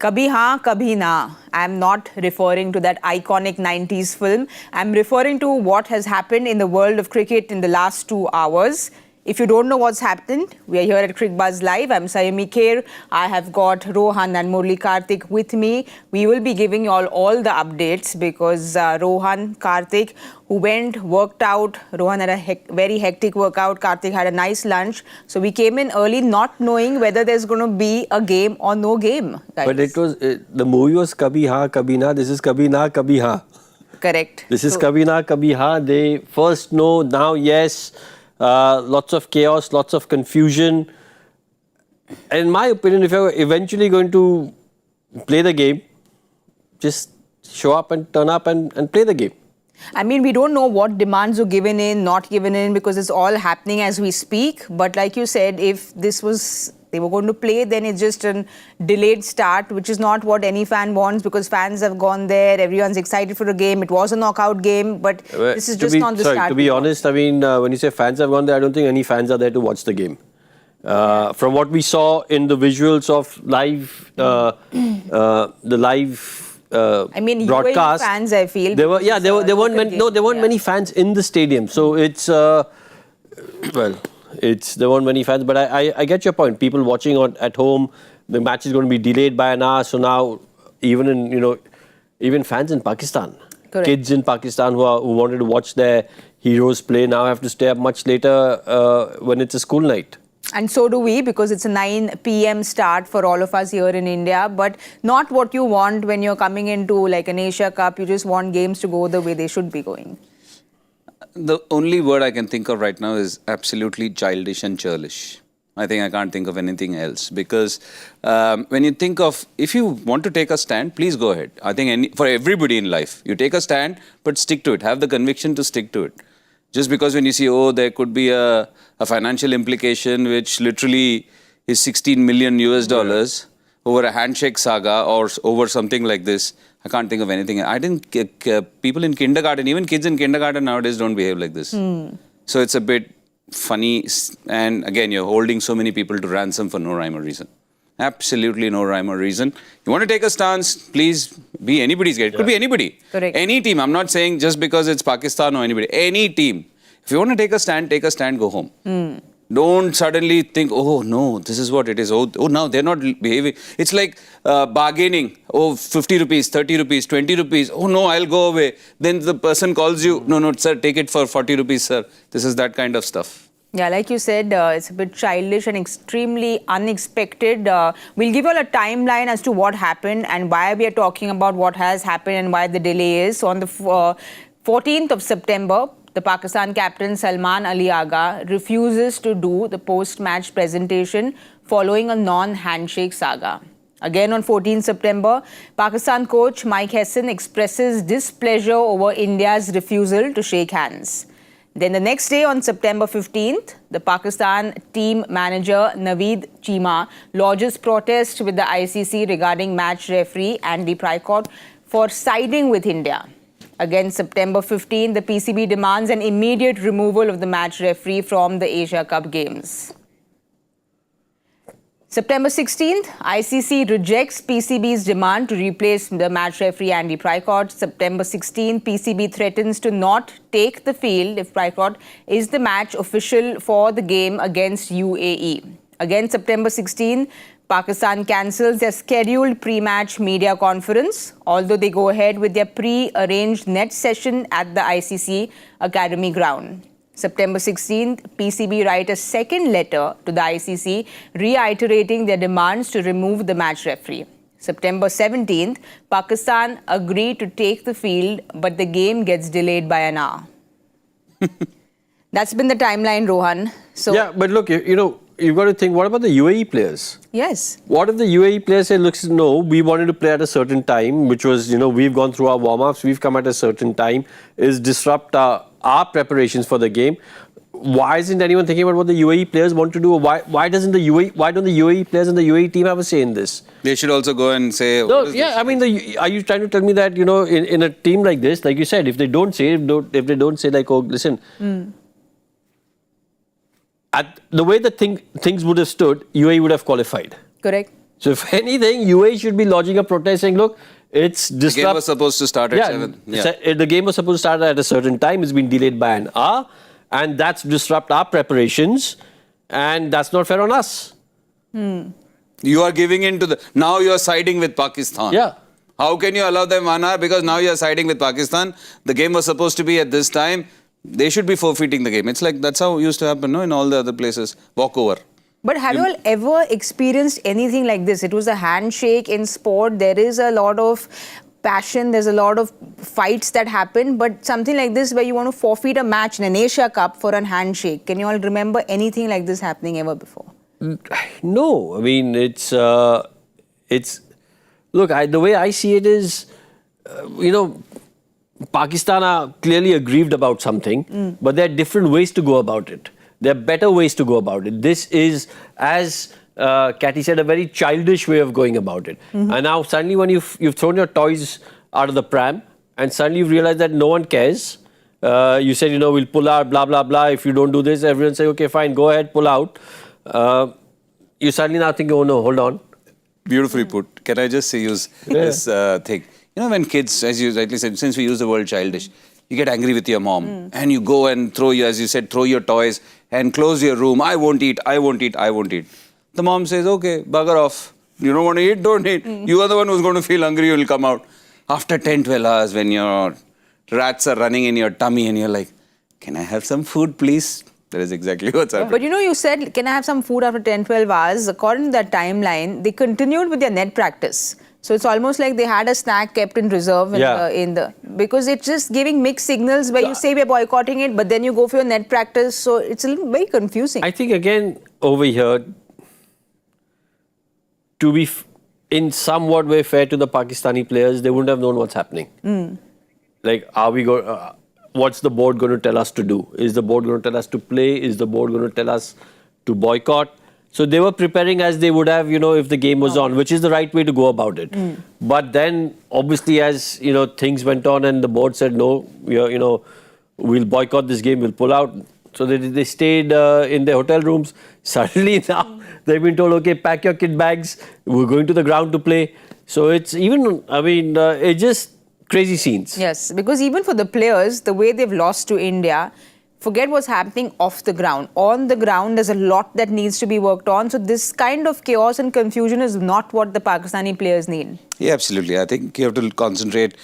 Kabhi Haan, Kabhi Na. I'm not referring to that iconic 90s film. I'm referring to what has happened in the world of cricket in the last 2 hours. If you don't know what's happened, we are here at Cricbuzz Live. I'm Saiyami Kher. I have got Rohan and Murali Kartik with me. We will be giving you all the updates because Rohan, Kartik, who went, worked out. Rohan had a very hectic workout. Kartik had a nice lunch. So we came in early not knowing whether there's going to be a game or no game, guys. But it was, the movie was Kabhi Haan, Kabhi Na. This is Kabhi Na, Kabhi Haan. Correct. This is Kabhi Na, Kabhi Haan. They first no, now yes. Lots of chaos, lots of confusion. In my opinion, if you're eventually going to play the game, just show up and turn up and play the game. I mean, we don't know what demands were given in, not given in, because it's all happening as we speak. But like you said, if this was, they were going to play, then it's just a delayed start, which is not what any fan wants, because fans have gone there, everyone's excited for a game. It was a knockout game, but this is just not the start. To be honest, I mean, when you say fans have gone there, I don't think any fans are there to watch the game. From what we saw in the visuals of live, the live I mean, broadcast, UAE fans, I feel. There weren't many fans in the stadium. So it's, well, there weren't many fans, but I get your point. People watching at home, the match is going to be delayed by an hour. So now, even fans in Pakistan, correct, kids in Pakistan who wanted to watch their heroes play now have to stay up much later when it's a school night. And so do we, because it's a 9 p.m. start for all of us here in India, but not what you want when you're coming into like an Asia Cup. You just want games to go the way they should be going. The only word I can think of right now is absolutely childish and churlish. I think I can't think of anything else, because when you think of, if you want to take a stand, please go ahead. I think for everybody in life, you take a stand, but stick to it. Have the conviction to stick to it. Just because when you see, oh, there could be a financial implication which literally is $16 million over a handshake saga or over something like this, I can't think of anything. I think people in kindergarten, even kids in kindergarten nowadays don't behave like this. So it's a bit funny. And again, you're holding so many people to ransom for no rhyme or reason. Absolutely no rhyme or reason. You want to take a stance, please be anybody's guide. It could be anybody. Correct. Any team. I'm not saying just because it's Pakistan or anybody. Any team. If you want to take a stand, go home. Don't suddenly think, oh no, this is what it is. Oh, now they're not behaving. It's like bargaining. Oh, 50 rupees, 30 rupees, 20 rupees. Oh no, I'll go away. Then the person calls you. No, sir, take it for 40 rupees, sir. This is that kind of stuff. Yeah, like you said, it's a bit childish and extremely unexpected. We'll give you all a timeline as to what happened and why we are talking about what has happened and why the delay is. So on the 14th of September, the Pakistan captain Salman Ali Agha refuses to do the post-match presentation following a non-handshake saga. Again on 14th September, Pakistan coach Mike Hasan expresses displeasure over India's refusal to shake hands. Then the next day, on September 15th, the Pakistan team manager Naveed Cheema lodges protest with the ICC regarding match referee Andy Prycott for siding with India. Again, September 15th, the PCB demands an immediate removal of the match referee from the Asia Cup games. September 16th, ICC rejects PCB's demand to replace the match referee Andy Prycott. September 16th, PCB threatens to not take the field if Prycott is the match official for the game against UAE. Again, September 16th, Pakistan cancels their scheduled pre-match media conference, although they go ahead with their pre-arranged net session at the ICC Academy ground. September 16th, PCB write a second letter to the ICC reiterating their demands to remove the match referee. September 17th, Pakistan agreed to take the field, but the game gets delayed by an hour. That's been the timeline, Rohan. So yeah, but look, you've got to think, what about the UAE players? Yes. What if the UAE players say, look, no, we wanted to play at a certain time, which was, we've gone through our warm-ups, we've come at a certain time, is disrupt our preparations for the game. Why isn't anyone thinking about what the UAE players want to do? Why don't the UAE players and the UAE team have a say in this? They should also go and say... No, yeah, I mean, are you trying to tell me that, in a team like this, like you said, if they don't say, like, oh, listen... the way that things would have stood, UAE would have qualified. Correct. So if anything, UAE should be lodging a protest saying, look, it's disrupt. The game was supposed to start at 7. Yeah. The game was supposed to start at a certain time. It's been delayed by an hour. And that's disrupt our preparations. And that's not fair on us. You are giving in to the... Now you are siding with Pakistan. Yeah. How can you allow them 1 hour? Because now you are siding with Pakistan. The game was supposed to be at this time. They should be forfeiting the game. It's like that's how it used to happen, no? In all the other places. Walk over. But have you all ever experienced anything like this? It was a handshake in sport. There is a lot of passion. There's a lot of fights that happen. But something like this where you want to forfeit a match in an Asia Cup for a handshake. Can you all remember anything like this happening ever before? No. I mean, it's look, the way I see it is, Pakistan are clearly aggrieved about something, but there are different ways to go about it. There are better ways to go about it. This is, as Cathy said, a very childish way of going about it. And now suddenly when you've thrown your toys out of the pram and suddenly you realize that no one cares. You said, we'll pull out, blah, blah, blah. If you don't do this, everyone say, okay, fine, go ahead, pull out. You suddenly now think, oh no, hold on. Beautifully put. Can I just use this thing? When kids, as you rightly said, since we use the word childish, you get angry with your mom and you go and throw your toys and close your room. I won't eat, I won't eat, I won't eat. The mom says, okay, bugger off. You don't want to eat, don't eat. You are the one who's going to feel hungry, you'll come out. After 10, 12 hours, when your rats are running in your tummy and you're like, can I have some food, please? That is exactly what's happening. But you said, can I have some food after 10, 12 hours? According to that timeline, they continued with their net practice. So it's almost like they had a snack kept in reserve because it's just giving mixed signals where you say we're boycotting it, but then you go for your net practice. So it's a little very confusing. I think again over here, to be in somewhat way fair to the Pakistani players, they wouldn't have known what's happening. Like, are we going? What's the board going to tell us to do? Is the board going to tell us to play? Is the board going to tell us to boycott? So they were preparing as they would have, if the game was on, which is the right way to go about it. But then, obviously, as things went on and the board said no, we'll boycott this game, we'll pull out. So they stayed in their hotel rooms. Suddenly now they've been told, okay, pack your kit bags. We're going to the ground to play. So it's even, it's just crazy scenes. Yes, because even for the players, the way they've lost to India, forget what's happening off the ground. On the ground, there's a lot that needs to be worked on. So this kind of chaos and confusion is not what the Pakistani players need. Yeah, absolutely. I think you have to concentrate.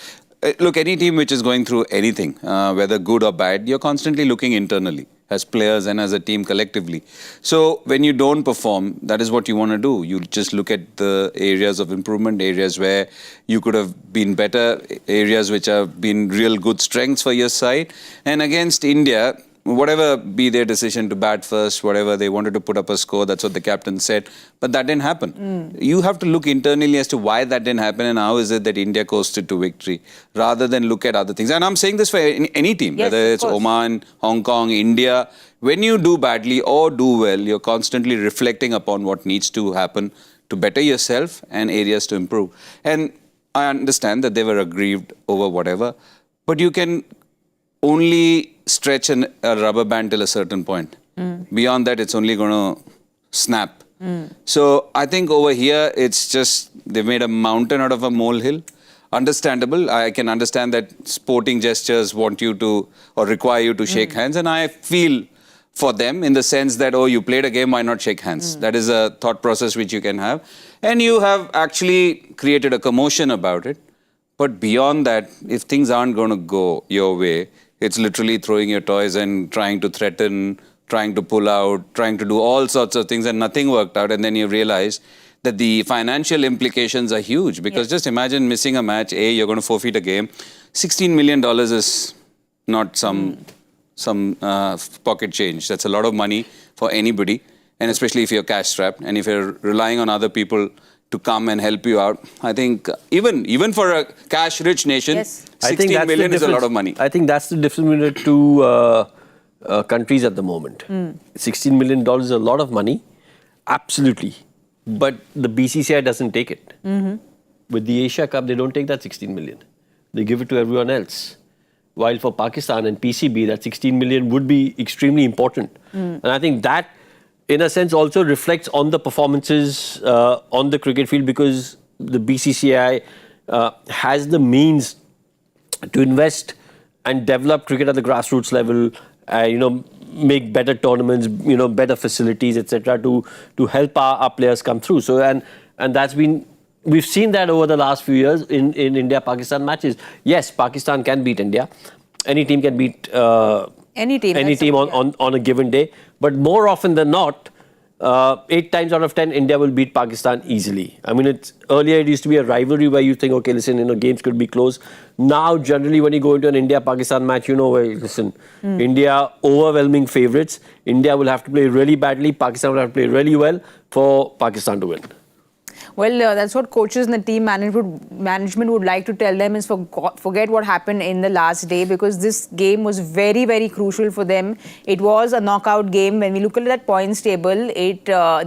Look, any team which is going through anything, whether good or bad, you're constantly looking internally as players and as a team collectively. So when you don't perform, that is what you want to do. You just look at the areas of improvement, areas where you could have been better, areas which have been real good strengths for your side. And against India, whatever be their decision to bat first, whatever, they wanted to put up a score, that's what the captain said. But that didn't happen. You have to look internally as to why that didn't happen and how is it that India coasted to victory, rather than look at other things. And I'm saying this for any team, whether it's Oman, Hong Kong, India. When you do badly or do well, you're constantly reflecting upon what needs to happen to better yourself and areas to improve. And I understand that they were aggrieved over whatever, but you can only stretch a rubber band till a certain point. Beyond that, it's only going to snap. So I think over here, it's just they've made a mountain out of a molehill. Understandable. I can understand that sporting gestures want you to or require you to shake hands. And I feel for them in the sense that, oh, you played a game, why not shake hands? That is a thought process which you can have. And you have actually created a commotion about it. But beyond that, if things aren't going to go your way, it's literally throwing your toys and trying to threaten, trying to pull out, trying to do all sorts of things and nothing worked out. And then you realize that the financial implications are huge because just imagine missing a match. You're going to forfeit a game. $16 million is not some pocket change. That's a lot of money for anybody. And especially if you're cash strapped and if you're relying on other people to come and help you out. I think even for a cash-rich nation, 16 million is a lot of money. I think that's the difference between the two countries at the moment. $16 million is a lot of money, absolutely. But the BCCI doesn't take it. With the Asia Cup, they don't take that 16 million. They give it to everyone else. While for Pakistan and PCB, that 16 million would be extremely important. And I think that in a sense, also reflects on the performances on the cricket field, because the BCCI has the means to invest and develop cricket at the grassroots level, make better tournaments, better facilities, etc., to help our players come through. So and that's been, we've seen that over the last few years in India-Pakistan matches. Yes, Pakistan can beat India. Any team can beat any team on a given day. But more often than not, 8 times out of 10, India will beat Pakistan easily. I mean, earlier it used to be a rivalry where you think, okay, listen, games could be close. Now, generally, when you go into an India-Pakistan match, India overwhelming favourites. India will have to play really badly. Pakistan will have to play really well for Pakistan to win. Well, that's what coaches and the team management would like to tell them is forget what happened in the last day, because this game was very, very crucial for them. It was a knockout game. When we look at that points table,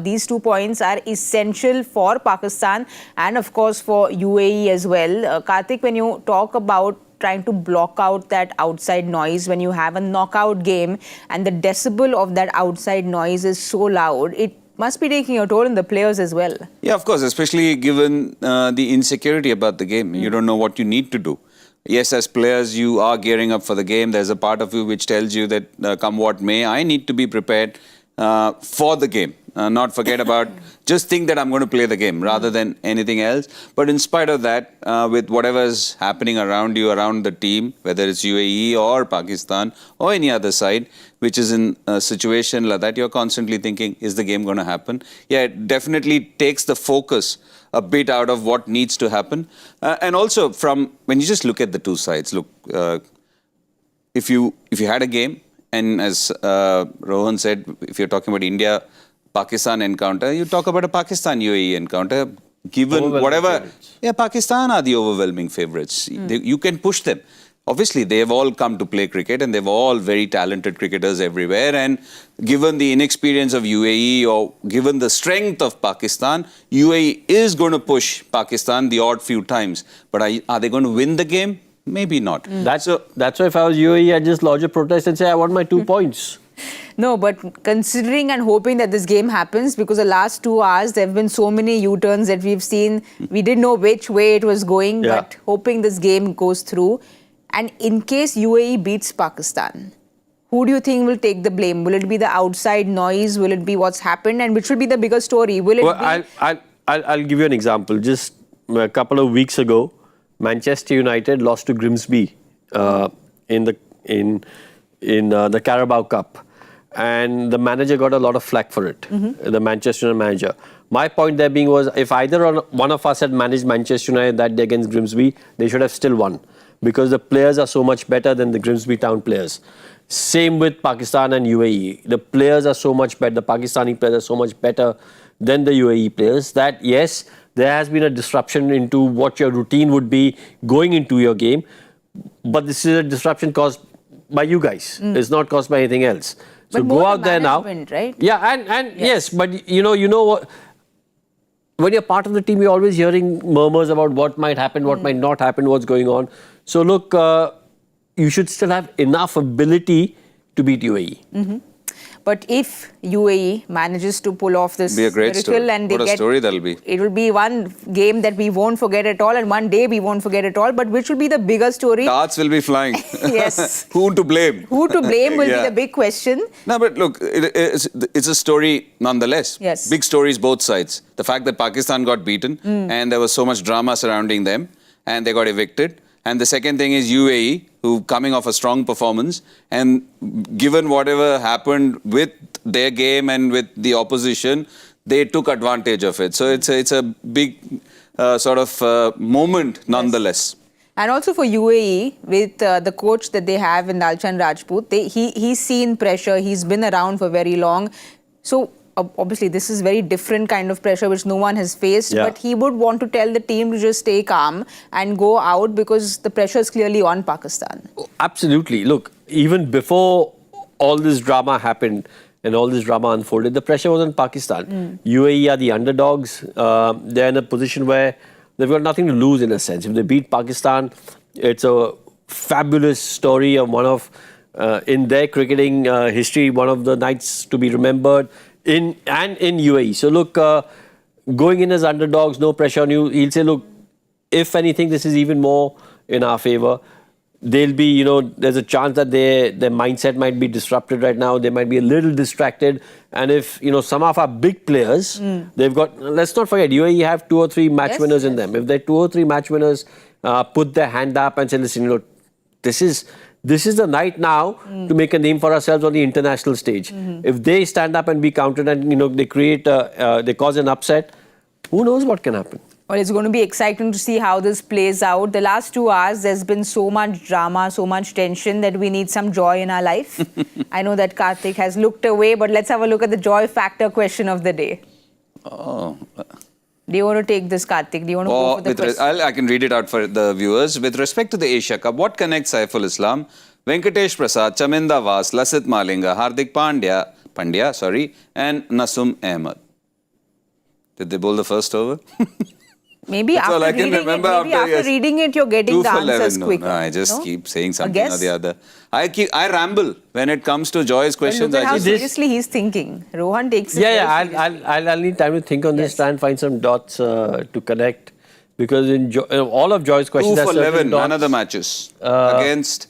these 2 points are essential for Pakistan and, of course, for UAE as well. Kartik, when you talk about trying to block out that outside noise when you have a knockout game and the decibel of that outside noise is so loud, it must be taking a toll on the players as well. Yeah, of course, especially given the insecurity about the game. You don't know what you need to do. Yes, as players, you are gearing up for the game. There's a part of you which tells you that come what may, I need to be prepared for the game. Not forget about, just think that I'm going to play the game rather than anything else. But in spite of that, with whatever is happening around you, around the team, whether it's UAE or Pakistan or any other side, which is in a situation like that, you're constantly thinking, is the game going to happen? Yeah, it definitely takes the focus a bit out of what needs to happen. And also, when you just look at the two sides, look, if you had a game, and as Rohan said, if you're talking about India-Pakistan encounter, you talk about a Pakistan-UAE encounter. Given whatever, Pakistan are the overwhelming favourites. You can push them. Obviously, they have all come to play cricket and they've all very talented cricketers everywhere. And given the inexperience of UAE or given the strength of Pakistan, UAE is going to push Pakistan the odd few times. But are they going to win the game? Maybe not. That's why if I was UAE, I'd just lodge a protest and say, I want my 2 points. No, but considering and hoping that this game happens, because the last 2 hours, there have been so many U-turns that we've seen. We didn't know which way it was going, but hoping this game goes through. And in case UAE beats Pakistan, who do you think will take the blame? Will it be the outside noise? Will it be what's happened? And which will be the bigger story? Will it be... I'll give you an example. Just a couple of weeks ago, Manchester United lost to Grimsby in the Carabao Cup. And the manager got a lot of flack for it, the Manchester United manager. My point there being was, if either one of us had managed Manchester United that day against Grimsby, they should have still won. Because the players are so much better than the Grimsby Town players. Same with Pakistan and UAE. The players are so much better, the Pakistani players are so much better than the UAE players that, yes, there has been a disruption into what your routine would be going into your game. But this is a disruption caused by you guys. It's not caused by anything else. So go out there now. Right? Yeah, and yes, but you know what? When you're part of the team, you're always hearing murmurs about what might happen, what might not happen, what's going on. So look, you should still have enough ability to beat UAE. But if UAE manages to pull off this miracle and what a story that'll be. It will be one game that we won't forget at all, and one day we won't forget at all. But which will be the bigger story? Darts will be flying. Yes. Who to blame? Who to blame will be the big question. No, but look, it's a story nonetheless. Yes. Big stories both sides. The fact that Pakistan got beaten and there was so much drama surrounding them and they got evicted. And the second thing is UAE, who coming off a strong performance, and given whatever happened with their game and with the opposition, they took advantage of it. So it's a big moment nonetheless. Yes. And also for UAE, with the coach that they have in Dalchand Rajput, he's seen pressure. He's been around for very long. So obviously, this is very different kind of pressure which no one has faced. But he would want to tell the team to just stay calm and go out because the pressure is clearly on Pakistan. Absolutely. Look, even before all this drama happened and all this drama unfolded, the pressure was on Pakistan. UAE are the underdogs. They're in a position where they've got nothing to lose in a sense. If they beat Pakistan, it's a fabulous story of one of, in their cricketing history, one of the nights to be remembered. in UAE. So look, going in as underdogs, no pressure on you. He'll say, look, if anything, this is even more in our favor. They'll be, there's a chance that their mindset might be disrupted right now. They might be a little distracted. And if, some of our big players, they've got, let's not forget, UAE have 2 or 3 match winners in them. If their 2 or 3 match winners put their hand up and say, listen, this is the night now to make a name for ourselves on the international stage. If they stand up and be counted and, they create, they cause an upset, who knows what can happen? Well, it's going to be exciting to see how this plays out. The last 2 hours, there's been so much drama, so much tension that we need some joy in our life. I know that Kartik has looked away, but let's have a look at the joy factor question of the day. Oh. Do you want to take this, Kartik? Do you want to go for the question? I can read it out for the viewers. With respect to the Asia Cup, what connects Saiful Islam, Venkatesh Prasad, Chaminda Vas, Lasit Malinga, Hardik Pandya, and Nasum Ahmed? Did they bowl the first over? Maybe That's all after, I can reading, remember it, maybe after reading it, you're getting the answers quicker. No, I just keep saying something or the other. I ramble when it comes to Joy's questions. Look at how seriously he's thinking. Rohan takes it I'll need time to think on this, try and find some dots to connect. Because in all of Joy's questions, 2 for 11, dots. none of the matches. Against,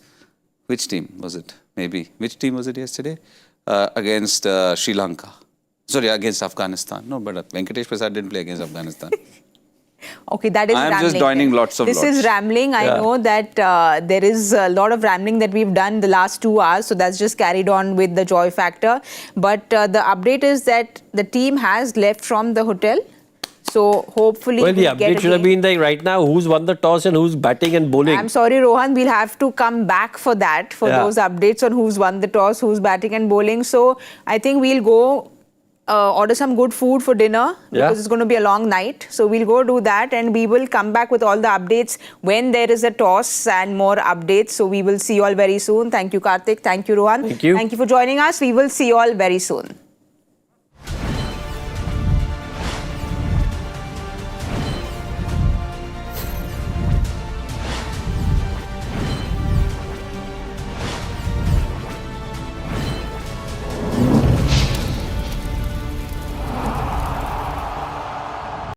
which team was it? Maybe. Which team was it yesterday? Against Sri Lanka. Sorry, against Afghanistan. No, but Venkatesh Prasad didn't play against Afghanistan. Okay, that is rambling. I'm just joining lots of This is rambling. I know that there is a lot of rambling that we've done the last 2 hours. So that's just carried on with the joy factor. But the update is that the team has left from the hotel. So hopefully the update should have been like right now, who's won the toss and who's batting and bowling. I'm sorry, Rohan, we'll have to come back for that, for those updates on who's won the toss, who's batting and bowling. So I think we'll go order some good food for dinner because it's going to be a long night. So we'll go do that and we will come back with all the updates when there is a toss and more updates. So we will see you all very soon. Thank you, Kartik. Thank you, Rohan. Thank you. Thank you for joining us. We will see you all very soon.